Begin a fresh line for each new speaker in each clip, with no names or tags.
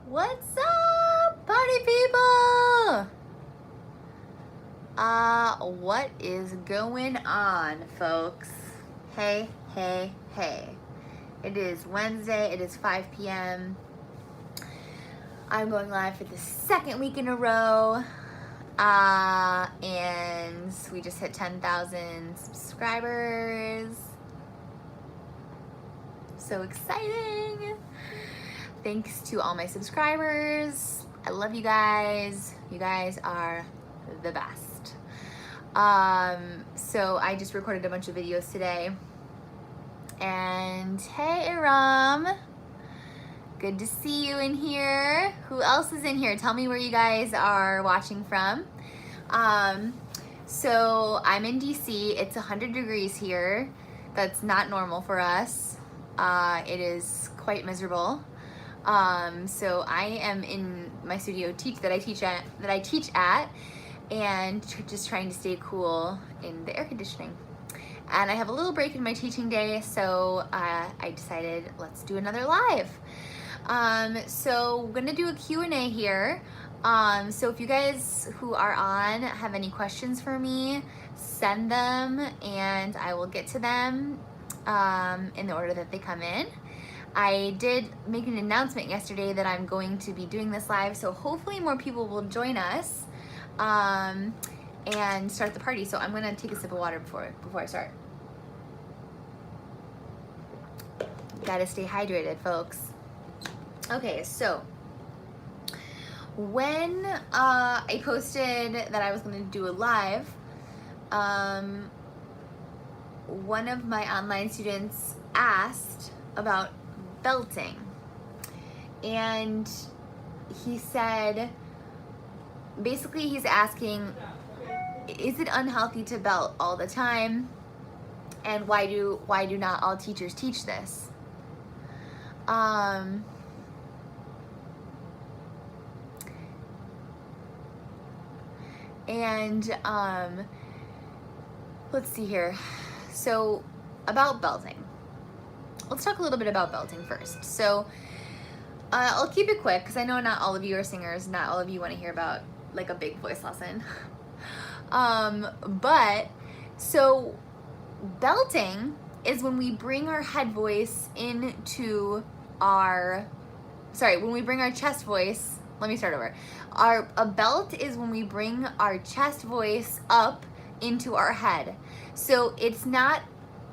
What's up, party people? What is going on, folks? Hey. It is Wednesday, it is 5 p.m. I'm going live for the second week in a row. And we just hit 10,000 subscribers. So exciting. Thanks to all my subscribers. I love you guys. You guys are the best. So I just recorded a bunch of videos today. And hey, Aram. Good to see you in here. Who else is in here? Tell me where you guys are watching from. So I'm in DC. It's 100 degrees here. That's not normal for us. It is quite miserable. So I am in my studio that I teach at, and just trying to stay cool in the air conditioning. And I have a little break in my teaching day, so I decided let's do another live. So we're gonna do a Q&A here. So if you guys who are on have any questions for me, send them and I will get to them in the order that they come in. I did make an announcement yesterday that I'm going to be doing this live, so hopefully more people will join us and start the party. So I'm gonna take a sip of water before I start. Gotta stay hydrated, folks. Okay, so when I posted that I was gonna do a live, one of my online students asked about belting, and he said, basically he's asking, is it unhealthy to belt all the time, and why do not all teachers teach this? Let's see here. So about belting. Let's talk a little bit about belting first. So I'll keep it quick because I know not all of you are singers. Not all of you want to hear about like a big voice lesson. But so belting is when we bring our head voice into when we bring our chest voice. Let me start over. A belt is when we bring our chest voice up into our head. So it's not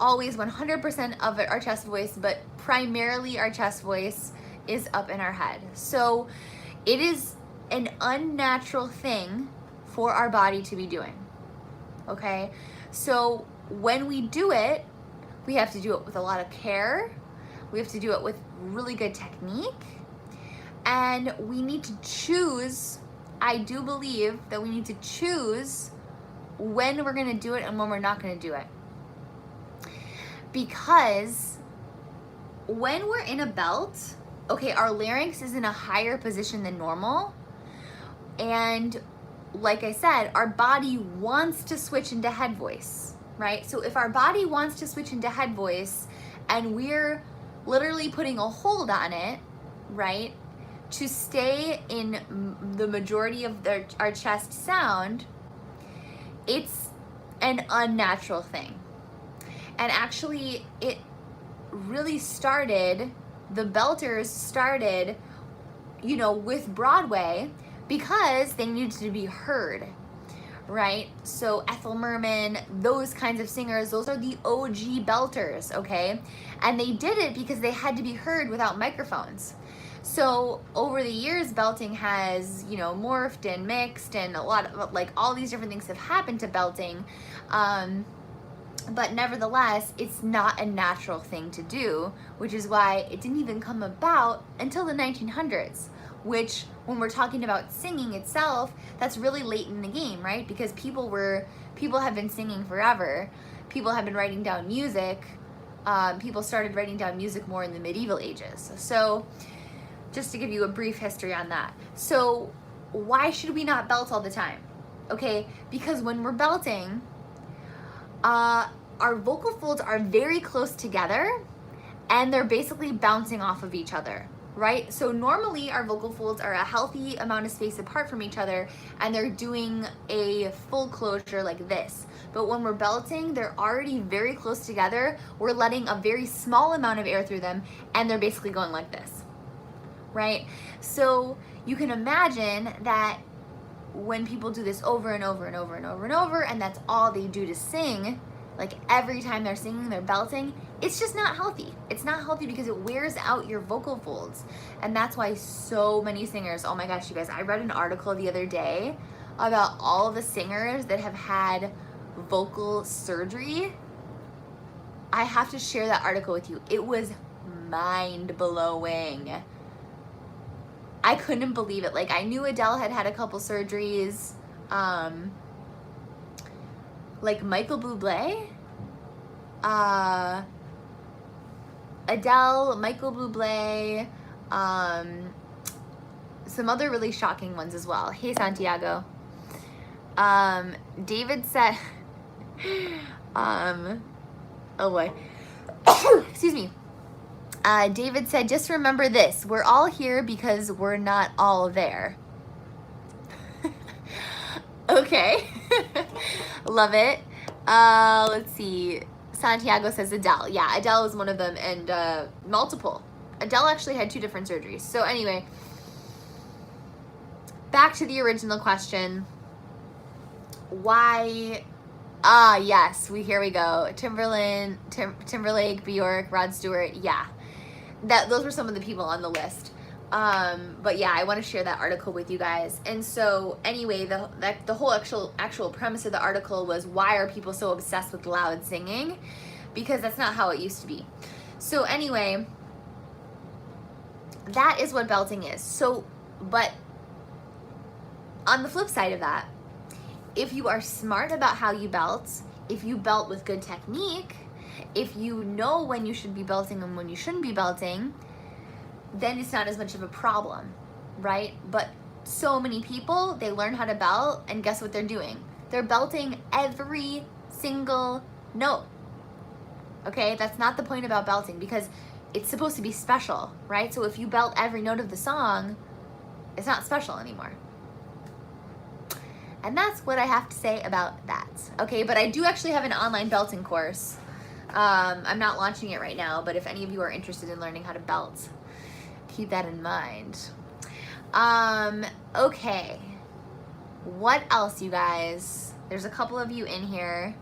always 100% of our chest voice, but primarily our chest voice is up in our head. So it is an unnatural thing for our body to be doing. Okay? So when we do it, we have to do it with a lot of care. We have to do it with really good technique. And we need to choose, I do believe that we need to choose when we're gonna do it and when we're not gonna do it. Because when we're in a belt, okay, our larynx is in a higher position than normal. And like I said, our body wants to switch into head voice, right? So if our body wants to switch into head voice and we're literally putting a hold on it, right, to stay in the majority of our chest sound, it's an unnatural thing. And actually it really started, the belters started, with Broadway because they needed to be heard, right? So Ethel Merman, those kinds of singers, those are the OG belters, okay? And they did it because they had to be heard without microphones. So over the years, belting has, morphed and mixed, and a lot of, like, all these different things have happened to belting. But nevertheless, it's not a natural thing to do, which is why it didn't even come about until the 1900s, which when we're talking about singing itself, that's really late in the game, right? Because people have been singing forever. People have been writing down music. People started writing down music more in the medieval ages. So just to give you a brief history on that. So why should we not belt all the time? Okay, because when we're belting, our vocal folds are very close together and they're basically bouncing off of each other, right? So normally our vocal folds are a healthy amount of space apart from each other, and they're doing a full closure like this. But when we're belting, they're already very close together. We're letting a very small amount of air through them, and they're basically going like this, right? So you can imagine that when people do this over and over and over and over and over, and that's all they do to sing, like every time they're singing, they're belting, it's just not healthy. It's not healthy because it wears out your vocal folds. And that's why so many singers, oh my gosh, you guys, I read an article the other day about all the singers that have had vocal surgery. I have to share that article with you. It was mind-blowing. I couldn't believe it. Like, I knew Adele had had a couple surgeries. Like Michael Bublé. Adele, Michael Bublé, some other really shocking ones as well. Hey, Santiago. David said, oh boy, excuse me. David said, just remember this, we're all here because we're not all there. Okay. Love it. Let's see. Santiago says Adele. Yeah, Adele is one of them, and multiple. Adele actually had 2 different surgeries. So anyway, back to the original question. Why? Yes, here we go. Timberlake, Bjork, Rod Stewart. Yeah, those were some of the people on the list. But yeah, I want to share that article with you guys. And so anyway, the whole actual premise of the article was, why are people so obsessed with loud singing? Because that's not how it used to be. So anyway, that is what belting is. So, but on the flip side of that, if you are smart about how you belt, if you belt with good technique, if you know when you should be belting and when you shouldn't be belting, then it's not as much of a problem, right? But so many people, they learn how to belt, and guess what they're doing? They're belting every single note. Okay, that's not the point about belting, because it's supposed to be special, right? So if you belt every note of the song, it's not special anymore. And that's what I have to say about that. Okay, but I do actually have an online belting course. I'm not launching it right now, but if any of you are interested in learning how to belt, keep that in mind. Okay. What else, you guys? There's a couple of you in here.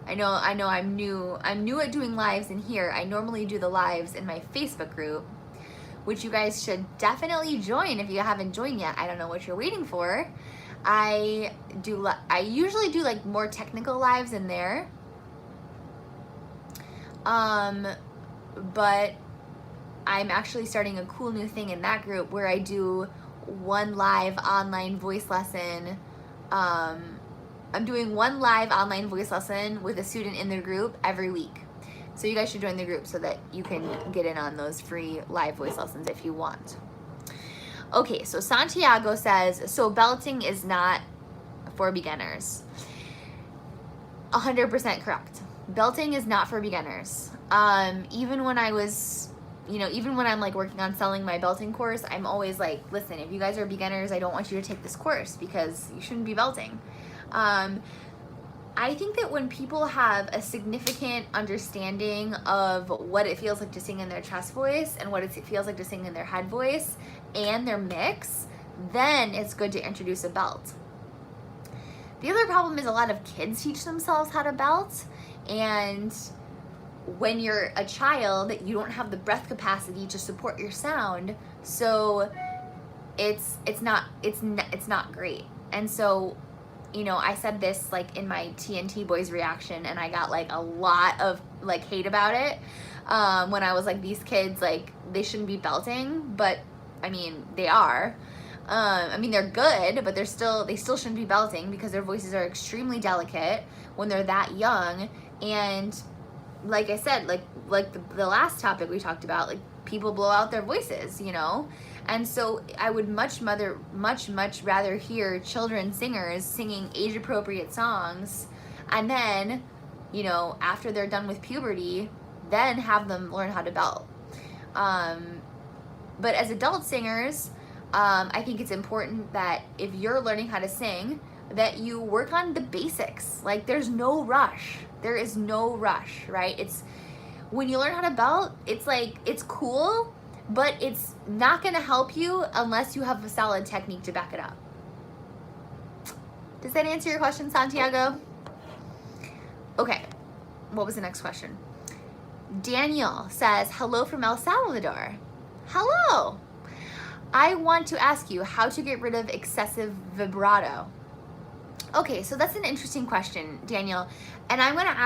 I know I'm new at doing lives in here. I normally do the lives in my Facebook group, which you guys should definitely join if you haven't joined yet. I don't know what you're waiting for. I usually do like more technical lives in there. But I'm actually starting a cool new thing in that group where I do one live online voice lesson. I'm doing one live online voice lesson with a student in the group every week. So you guys should join the group so that you can get in on those free live voice lessons if you want. Okay, so Santiago says, so belting is not for beginners. 100% correct. Belting is not for beginners. Even when I was, even when I'm like working on selling my belting course, I'm always like, listen, if you guys are beginners, I don't want you to take this course because you shouldn't be belting. I think that when people have a significant understanding of what it feels like to sing in their chest voice and what it feels like to sing in their head voice and their mix, then it's good to introduce a belt. The other problem is a lot of kids teach themselves how to belt, and when you're a child, you don't have the breath capacity to support your sound, so it's not great. And so, I said this like in my TNT Boys reaction, and I got like a lot of like hate about it when I was like, these kids, like, they shouldn't be belting, but I mean, they are. They're good, but they still shouldn't be belting because their voices are extremely delicate when they're that young. And like I said, like the last topic we talked about, like, people blow out their voices, And so I would much rather hear children singers singing age-appropriate songs, and then, after they're done with puberty, then have them learn how to belt. But as adult singers, I think it's important that if you're learning how to sing, that you work on the basics. Like, there's no rush. There is no rush, right? It's when you learn how to belt, it's like, it's cool, but it's not gonna help you unless you have a solid technique to back it up. Does that answer your question, Santiago? Okay, what was the next question? Daniel says, hello from El Salvador. Hello. I want to ask you how to get rid of excessive vibrato. Okay, so that's an interesting question, Daniel. And I do want to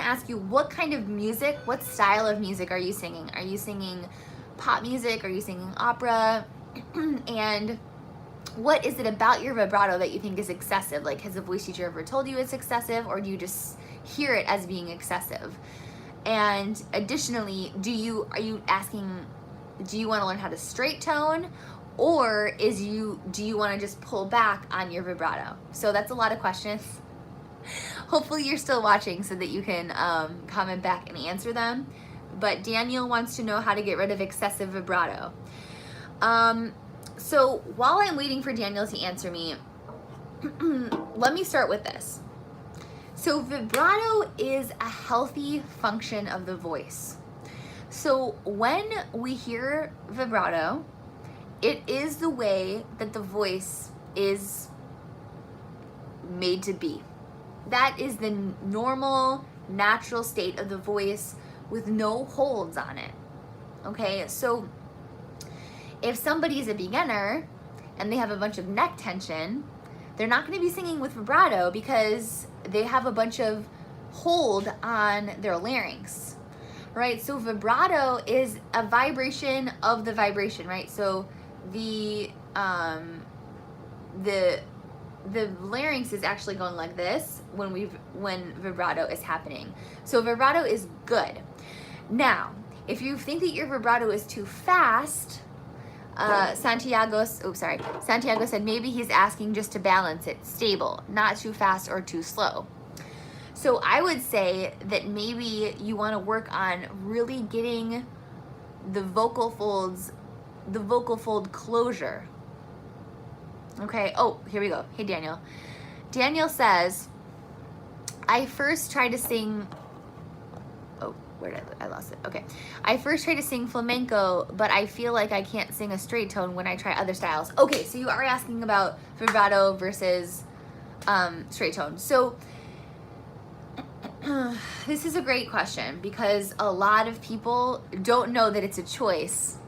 ask you, what kind of music, what style of music are you singing? Are you singing pop music? Are you singing opera? And what is it about your vibrato that you think is excessive? Like, has a voice teacher ever told you it's excessive, or do you just hear it as being excessive? And additionally, do you want to learn how to straight tone, or do you want to just pull back on your vibrato? So that's a lot of questions. Hopefully you're still watching so that you can comment back and answer them. But Daniel wants to know how to get rid of excessive vibrato. So while I'm waiting for Daniel to answer me, let me start with this. So vibrato is a healthy function of the voice. So when we hear vibrato, it is the way that the voice is made to be. That is the normal, natural state of the voice with no holds on it. Okay, so if somebody's a beginner and they have a bunch of neck tension, they're not going to be singing with vibrato because they have a bunch of hold on their larynx, right? So vibrato is a vibration of the vibration, right? So the larynx is actually going like this when vibrato is happening. So vibrato is good. Now, if you think that your vibrato is too fast, Santiago said maybe he's asking just to balance it, stable, not too fast or too slow. So I would say that maybe you want to work on really getting the vocal fold closure. Okay, oh, here we go. Hey, Daniel. Daniel says, I first tried to sing, I lost it. Okay. I first tried to sing flamenco, but I feel like I can't sing a straight tone when I try other styles. Okay, so you are asking about vibrato versus straight tone. So this is a great question because a lot of people don't know that it's a choice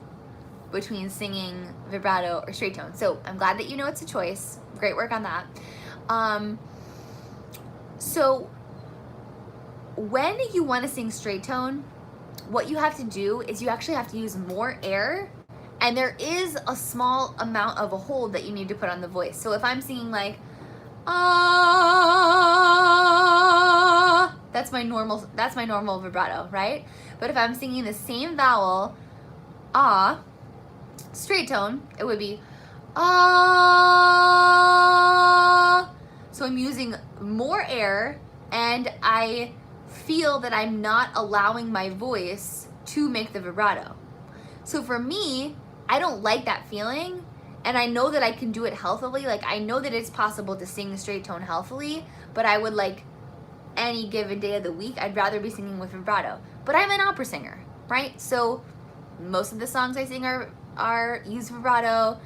between singing vibrato or straight tone. So I'm glad that you know it's a choice. Great work on that. So when you want to sing straight tone, what you have to do is you actually have to use more air, and there is a small amount of a hold that you need to put on the voice. So if I'm singing like, ah, that's my normal vibrato, right? But if I'm singing the same vowel, ah, straight tone, it would be ah. So I'm using more air, and I feel that I'm not allowing my voice to make the vibrato. So for me, I don't like that feeling, and I know that I can do it healthily. Like, I know that it's possible to sing the straight tone healthily, but I would, like, any given day of the week, I'd rather be singing with vibrato. But I'm an opera singer, right? So most of the songs I sing are use vibrato.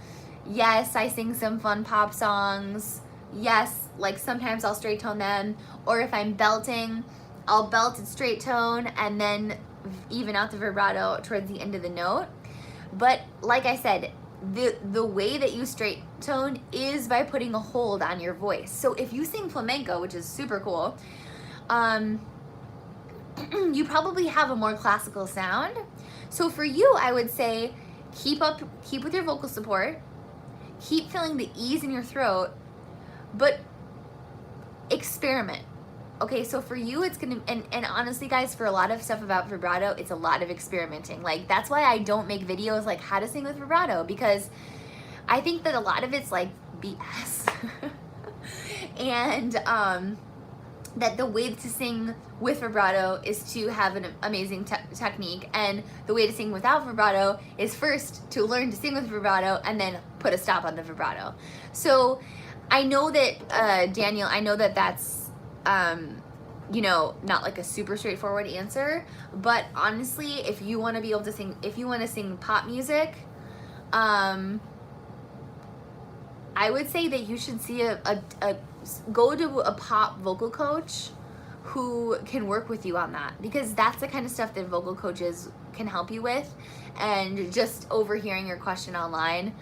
Yes, I sing some fun pop songs. Yes, like sometimes I'll straight tone them, or if I'm belting, I'll belt in straight tone and then even out the vibrato towards the end of the note. But like I said, the way that you straight tone is by putting a hold on your voice. So if you sing flamenco, which is super cool, you probably have a more classical sound. So for you, I would say keep with your vocal support, keep feeling the ease in your throat, but experiment. Okay, so for you, it's gonna, and honestly guys, for a lot of stuff about vibrato, it's a lot of experimenting. Like, that's why I don't make videos like how to sing with vibrato, because I think that a lot of it's like BS. And that the way to sing with vibrato is to have an amazing technique, and the way to sing without vibrato is first to learn to sing with vibrato and then put a stop on the vibrato. So I know that, Daniel, I know that that's, you know, not like a super straightforward answer, but honestly, if you want to be able to sing, if you want to sing pop music, I would say that you should see go to a pop vocal coach who can work with you on that, because that's the kind of stuff that vocal coaches can help you with. And just overhearing your question online,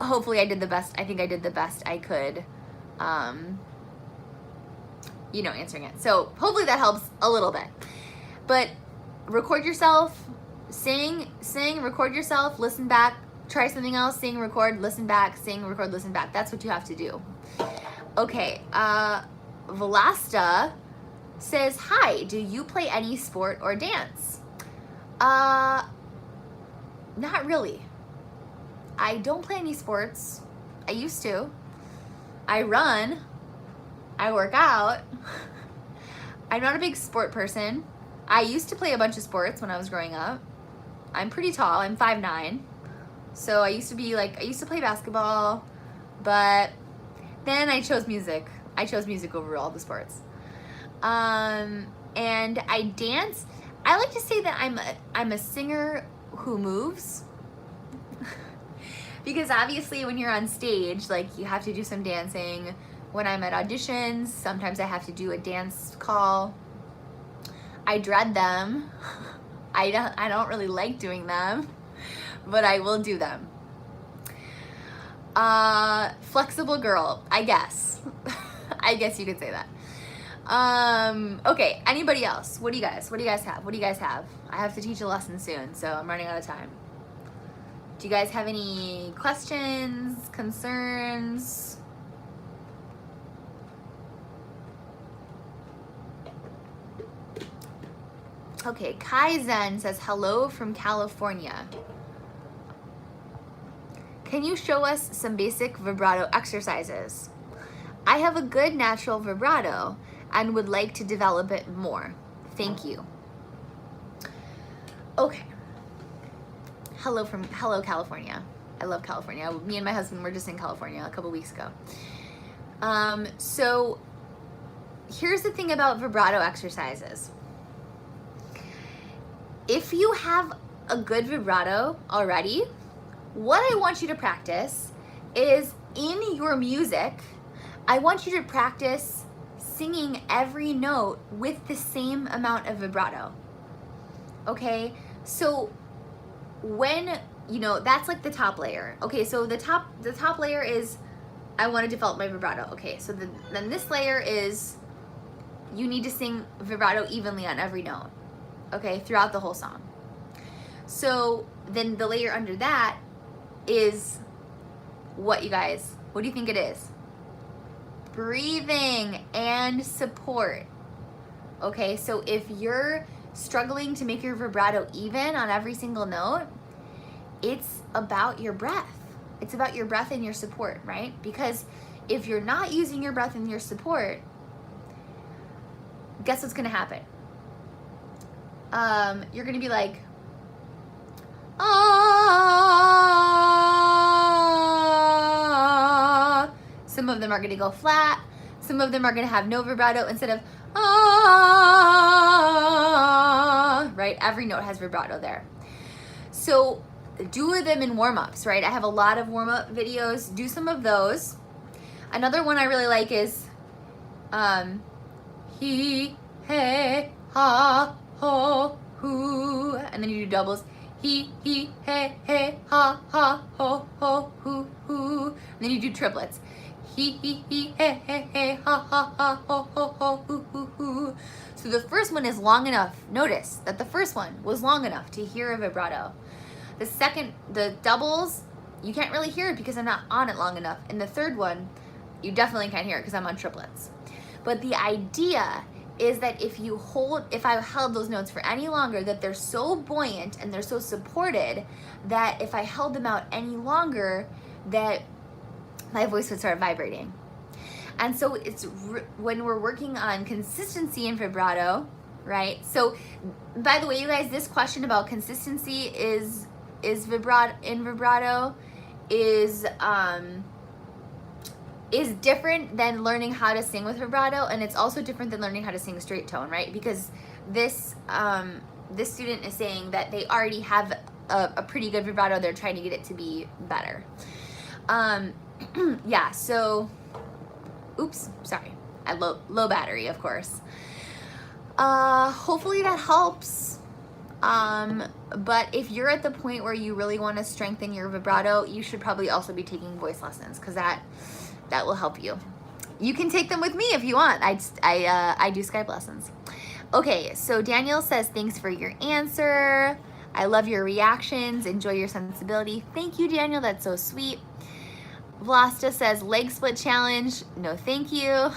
hopefully I did the best. I think I did the best I could, you know, answering it. So hopefully that helps a little bit. But record yourself, sing, record yourself, listen back, try something else, sing, record, listen back, sing, record, listen back. That's what you have to do. Okay, Velasta says, hi, do you play any sport or dance? Not really. I don't play any sports. I used to. I run. I work out. I'm not a big sport person. I used to play a bunch of sports when I was growing up. I'm pretty tall. I'm 5'9". So I used to play basketball, but then I chose music. I chose music over all the sports. And I dance. I like to say that I'm a singer who moves. Because obviously when you're on stage, like, you have to do some dancing. When I'm at auditions, sometimes I have to do a dance call. I dread them. I don't really like doing them, but I will do them. Flexible girl, I guess. I guess you could say that. Okay, anybody else? What do you guys have? I have to teach a lesson soon, so I'm running out of time. Do you guys have any questions, concerns? Okay, Kaizen says hello from California. Can you show us some basic vibrato exercises? I have a good natural vibrato and would like to develop it more. Thank you. Okay. Hello California. I love California. Me and my husband were just in California a couple weeks ago. So here's the thing about vibrato exercises. If you have a good vibrato already, what I want you to practice is, in your music, I want you to practice singing every note with the same amount of vibrato. Okay? So when, you know, that's like the top layer. Okay, so the top layer is, I want to develop my vibrato. Okay, so then this layer is, you need to sing vibrato evenly on every note. Okay, throughout the whole song. So then the layer under that is what, you guys? What do you think it is? Breathing and support. Okay, so if you're struggling to make your vibrato even on every single note, it's about your breath. It's about your breath and your support, right? Because if you're not using your breath and your support, guess what's gonna happen? You're gonna be like, ah. Some of them are gonna go flat. Some of them are gonna have no vibrato instead of ah. Right? Every note has vibrato there. So do them in warm-ups, right? I have a lot of warm-up videos. Do some of those. Another one I really like is he, hey, ha, ho, hoo, and then you do doubles. He, hey, hey, ha, ha, ho, ho, hoo, hoo. And then you do triplets. He, hey, hey, hey, ha, ha, ha, ho, ho, ho, hoo, hoo, hoo. So the first one is long enough. Notice that the first one was long enough to hear a vibrato. The doubles, you can't really hear it because I'm not on it long enough. And the third one, you definitely can't hear it because I'm on triplets. But the idea is that if I held those notes for any longer, that they're so buoyant and they're so supported that if I held them out any longer, that my voice would start vibrating. And so it's when we're working on consistency in vibrato, right? So by the way, you guys, this question about consistency is vibrato is different than learning how to sing with vibrato, and it's also different than learning how to sing straight tone, right? Because this this student is saying that they already have a pretty good vibrato. They're trying to get it to be better. Yeah, so oops, sorry, I low battery, of course. Hopefully that helps. But if you're at the point where you really want to strengthen your vibrato, you should probably also be taking voice lessons, because that will help you. You can take them with me if you want. I do Skype lessons. Okay, so Daniel says, thanks for your answer. I love your reactions. Enjoy your sensibility. Thank you, Daniel. That's so sweet. Vlasta says, leg split challenge. No, thank you.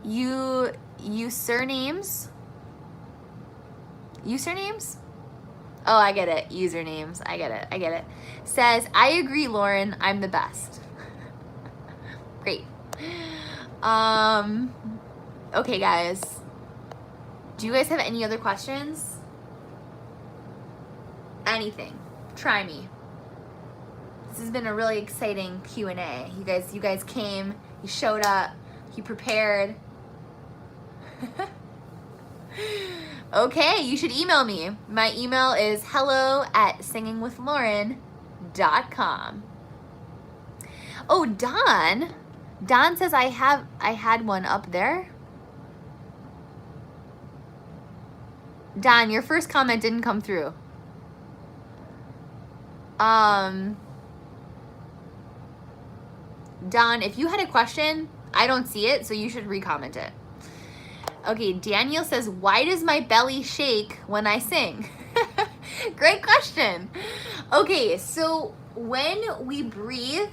Usernames? Oh, I get it. Usernames. I get it. Says, I agree, Lauren. I'm the best. Great. Okay, guys. Do you guys have any other questions? Anything. Try me. This has been a really exciting Q&A. You guys came, you showed up, you prepared. Okay, you should email me. My email is hello@singingwithlauren.com. Oh, Don says I had one up there. Don, your first comment didn't come through. Don, if you had a question, I don't see it, so you should re-comment it. Okay, Daniel says, why does my belly shake when I sing? Great question. Okay, so when we breathe,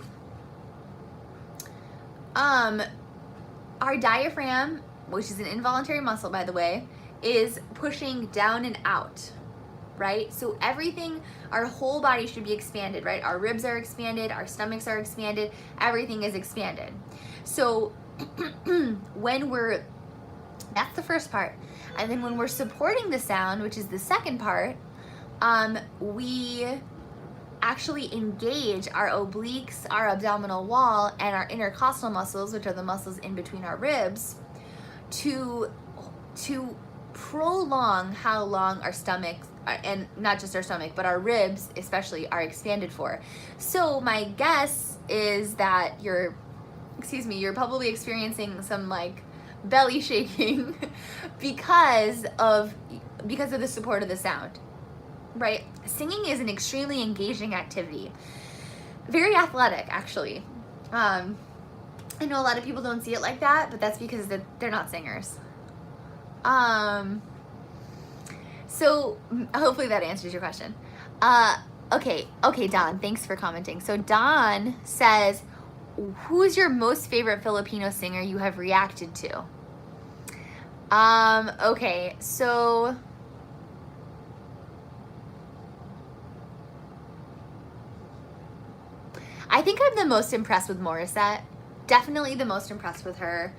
our diaphragm, which is an involuntary muscle, by the way, is pushing down and out, right? So everything, our whole body should be expanded, right? Our ribs are expanded, our stomachs are expanded, everything is expanded. So that's the first part. And then when we're supporting the sound, which is the second part, we actually engage our obliques, our abdominal wall, and our intercostal muscles, which are the muscles in between our ribs, to prolong how long our stomach, and not just our stomach, but our ribs especially, are expanded for. So my guess is that you're probably experiencing some like belly shaking because of the support of the sound, right? Singing is an extremely engaging activity, very athletic, actually. I know a lot of people don't see it like that, but that's because they're not singers. So hopefully that answers your question. Okay, Don, thanks for commenting. So Don says, who's your most favorite Filipino singer you have reacted to? Okay, so I think I'm the most impressed with Morissette. Definitely the most impressed with her.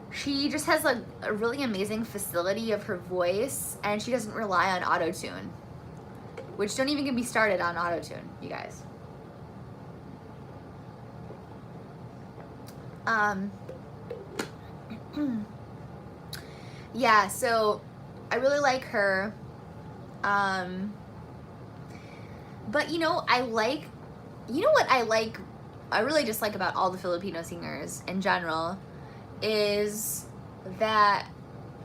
She just has like a really amazing facility of her voice, and she doesn't rely on auto-tune, which don't even get me started on auto-tune, you guys. Yeah, so I really like her. But I really just like about all the Filipino singers in general is that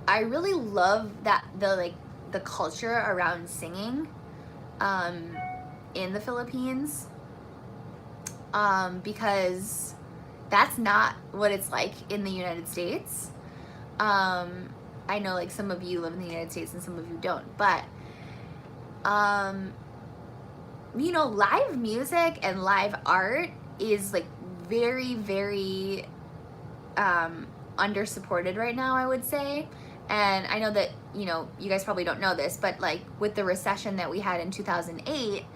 I really love that the culture around singing in the Philippines, because that's not what it's like in the United States. I know like some of you live in the United States and some of you don't, but live music and live art is like very, very under supported right now, I would say. And I know that you guys probably don't know this, but like with the recession that we had in 2008,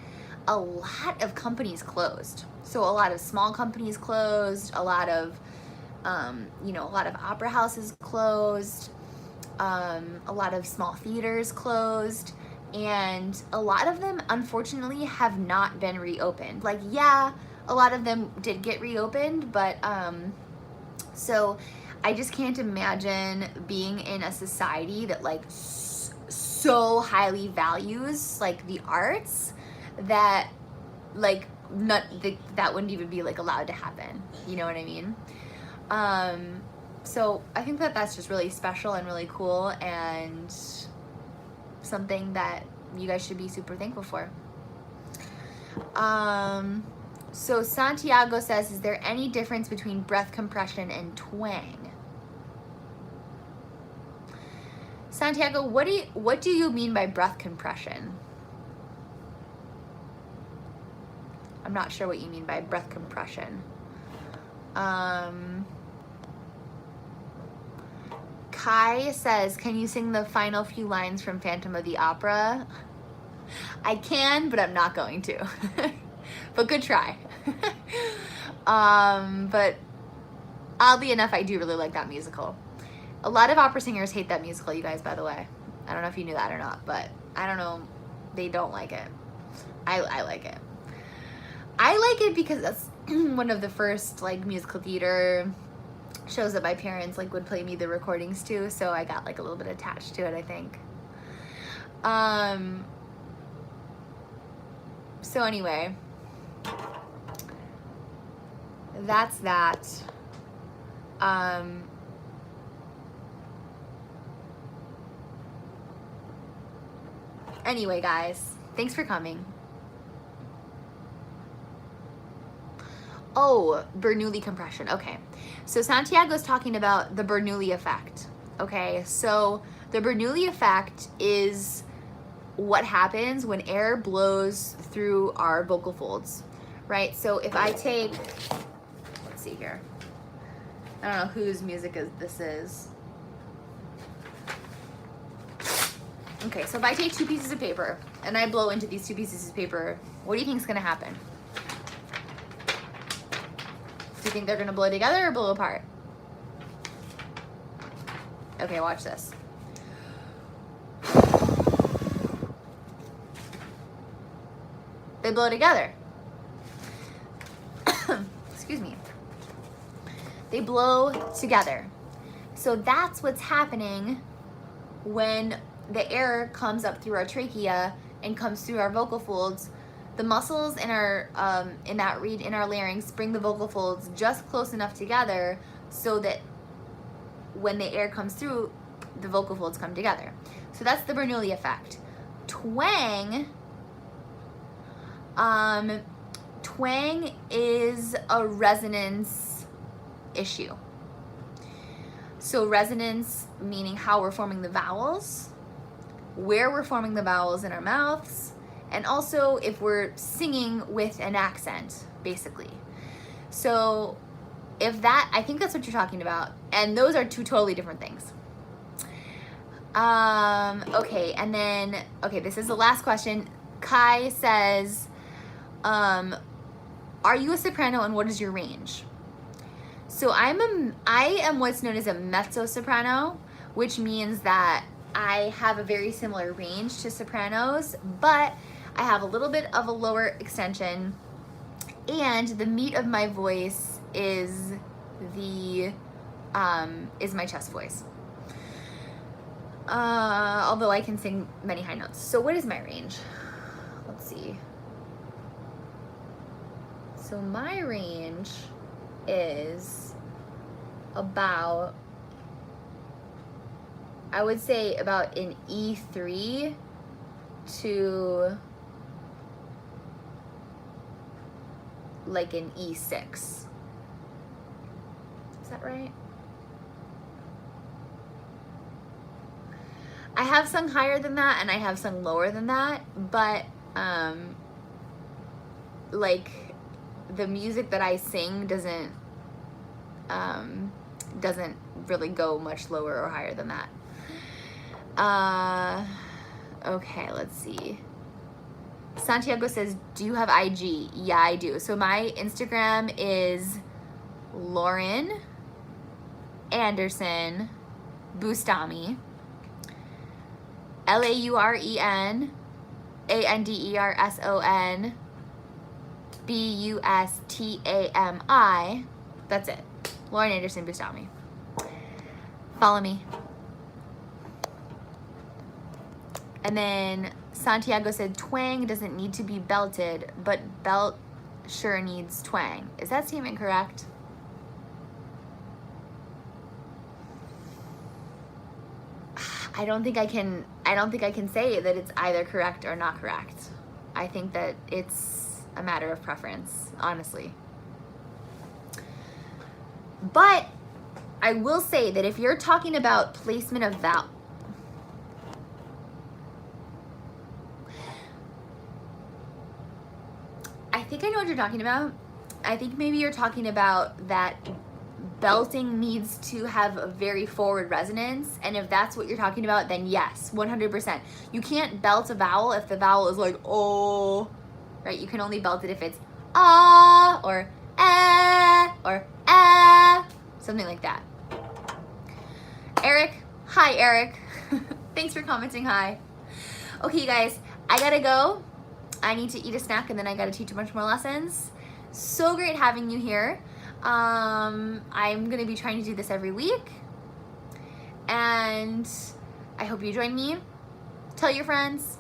a lot of companies closed. So a lot of small companies closed, a lot of You know, a lot of opera houses closed, a lot of small theaters closed, and a lot of them unfortunately have not been reopened. Like, yeah, a lot of them did get reopened, but so I just can't imagine being in a society that like so highly values like the arts that like that wouldn't even be like allowed to happen. You know what I mean? So I think that that's just really special and really cool, and something that you guys should be super thankful for. So Santiago says, is there any difference between breath compression and twang? Santiago, what do you mean by breath compression? I'm not sure what you mean by breath compression. Kai says, can you sing the final few lines from Phantom of the Opera? I can, but I'm not going to. But good try. But oddly enough, I do really like that musical. A lot of opera singers hate that musical, you guys, by the way. I don't know if you knew that or not, but I don't know. They don't like it. I like it. I like it because that's one of the first like musical theater shows that my parents like would play me the recordings to, so I got like a little bit attached to it, I think. So anyway, that's that. Anyway, guys, thanks for coming. Oh, Bernoulli compression. Okay. So Santiago's talking about the Bernoulli effect. Okay. So the Bernoulli effect is what happens when air blows through our vocal folds, right? So if I take, let's see here. I don't know whose music this is. Okay, so if I take 2 pieces of paper and I blow into these 2 pieces of paper, what do you think is going to happen? Do you think they're going to blow together or blow apart? Okay, watch this. They blow together. Excuse me. They blow together. So that's what's happening when the air comes up through our trachea and comes through our vocal folds. The muscles in our in our larynx bring the vocal folds just close enough together so that when the air comes through, the vocal folds come together. So that's the Bernoulli effect. Twang, twang is a resonance issue. So resonance meaning how we're forming the vowels, where we're forming the vowels in our mouths, and also if we're singing with an accent, basically. So if that, I think that's what you're talking about. And those are 2 totally different things. Okay, and then, okay, this is the last question. Kai says, are you a soprano and what is your range? So I am what's known as a mezzo-soprano, which means that I have a very similar range to sopranos, but I have a little bit of a lower extension, and the meat of my voice is my chest voice. Although I can sing many high notes. So what is my range? Let's see. So my range is about, I would say about an E3 to like an E6. Is that right? I have sung higher than that and I have sung lower than that, but like the music that I sing doesn't really go much lower or higher than that. Okay, let's see. Santiago says, do you have IG? Yeah, I do. So my Instagram is Lauren Anderson Bustami. Lauren Anderson Bustami. That's it. Lauren Anderson Bustami. Follow me. And then Santiago said twang doesn't need to be belted, but belt sure needs twang. Is that statement correct? I don't think I can say that it's either correct or not correct. I think that it's a matter of preference, honestly. But I will say that if you're talking about placement of vowel, I think I know what you're talking about. I think maybe you're talking about that belting needs to have a very forward resonance, and if that's what you're talking about, then yes, 100%. You can't belt a vowel if the vowel is like oh, right? You can only belt it if it's ah or or something like that. Eric, hi Eric. Thanks for commenting hi. Okay, you guys, I gotta go. I need to eat a snack and then I gotta teach a bunch more lessons. So great having you here. I'm gonna be trying to do this every week, and I hope you join me. Tell your friends,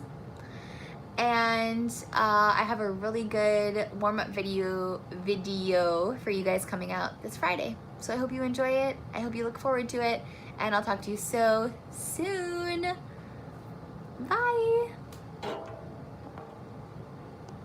and I have a really good warm-up video for you guys coming out this Friday. So I hope you enjoy it. I hope you look forward to it, and I'll talk to you so soon. Bye.